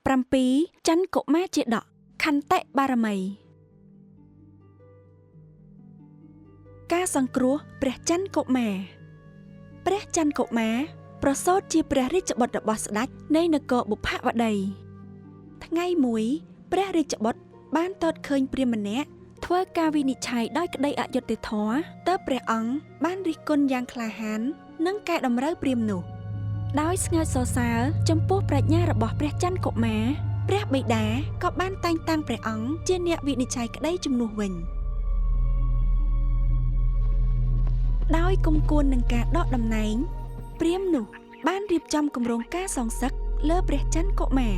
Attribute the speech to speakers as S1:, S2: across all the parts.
S1: 7 ច័ន្ទកុមារជាដកខន្តិបារមីការសង្គ្រោះព្រះច័ន្ទកុមារព្រះច័ន្ទកុមារប្រសូតជាព្រះរាជបុត្ររបស់ស្ដេចនៃនគរបុព្វវតីថ្ងៃមួយព្រះរាជបុត្របានទតឃើញព្រាហ្មណ៍ម្នាក់ធ្វើការវិនិច្ឆ័យដោយក្តីអយុត្តិធម៌ទើបព្រះអង្គបានរិះគន់យ៉ាងក្លាហាននិងកែតម្រូវព្រាហ្មណ៍នោះដោយស្ងើចសរសើរចំពោះប្រាជ្ញារបស់ព្រះច័ន្ទកុមារព្រះបិតាក៏បានតែងតាំងព្រះអង្គជាអ្នកវិនិច្ឆ័យក្តីជំនួសវិញដោយគុំគួននឹងការដកតំណែងព្រាហ្មណ៍នោះបានរៀបចំគម្រោងការសងសឹកលើព្រះច័ន្ទកុមារ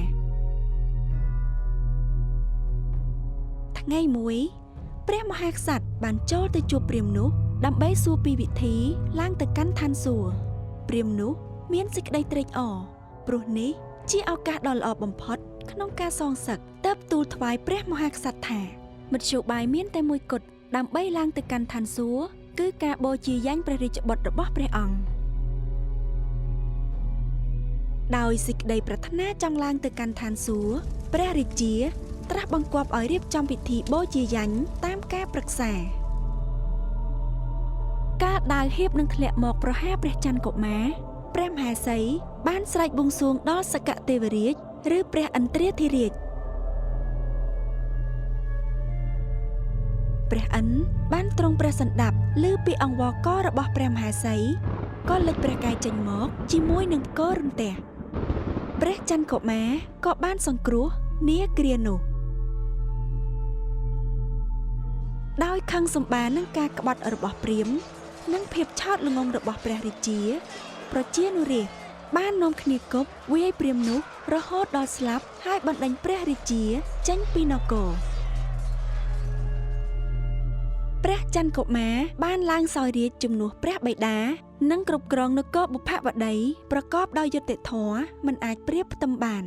S1: ថ្ងៃមួយព្រះមហាក្សត្របានចូលទៅជួបព្រាហ្មណ៍នោះដើម្បីសួរពីវិធីឡើងទៅកាន់ឋានសួគ៌ព្រាហ្មណ៍នោះមានសេចក្តីត្រេកអរព្រោះនេះជាឱកាសដ៏ល្អបំផុតក្នុងការសងសឹកទើបទូលថ្វាយព្រះមហាក្សត្រថាមធ្យោបាយមានតែមួយគត់ដើម្បីឡើងទៅកាន់ឋានសួគ៌គឺការបូជាយញ្ញព្រះរាជបុត្ររបស់ព្រះអង្គដោយសេចក្តីប្រាថ្នាចង់ឡើងទៅកាន់ឋានសួគ៌ព្រះរាជាត្រាស់បង្គាប់ឲ្យរៀបចំពិធីបូជាយញ្ញតាមការប្រឹក្សាកាលដាវហៀបនឹងធ្លាក់មកប្រហារព្រះច័ន្ទកុមារព្រះមហាសីបានស្រែកបួងសួងដល់សក្កទេវរាជឬព្រះឥន្ទ្រាធិរាជព្រះឥន្ទបានទ្រង់ព្រះសណ្ដាប់ឮពីអង្វរកររបស់ព្រះមហាសីក៏លេចព្រះកាយចេញមកជាមួយនឹងផ្គររន្ទះព្រះច័ន្ទកុមារក៏បានសង្គ្រោះនាគ្រានោះដោយខឹងសម្បារនឹងការក្បត់របស់ព្រាហ្មណ៍និងភាពឆោតល្ងង់របស់ព្រះរាជាប្រជានុរាស្ត្របាននាំគ្នាគប់វាយព្រាហ្មណ៍នោះរហូតដល់ស្លាប់ហើយបណ្ដេញព្រះរាជាចេញពីនគរព្រះច័ន្ទកុមារបានឡើងសោយរាជ្យជំនួសព្រះបិតានិងគ្រប់គ្រងនគរបុព្វវតីប្រកបដោយយុត្តិធម៌មិនអាចប្រៀបផ្ទឹមបាន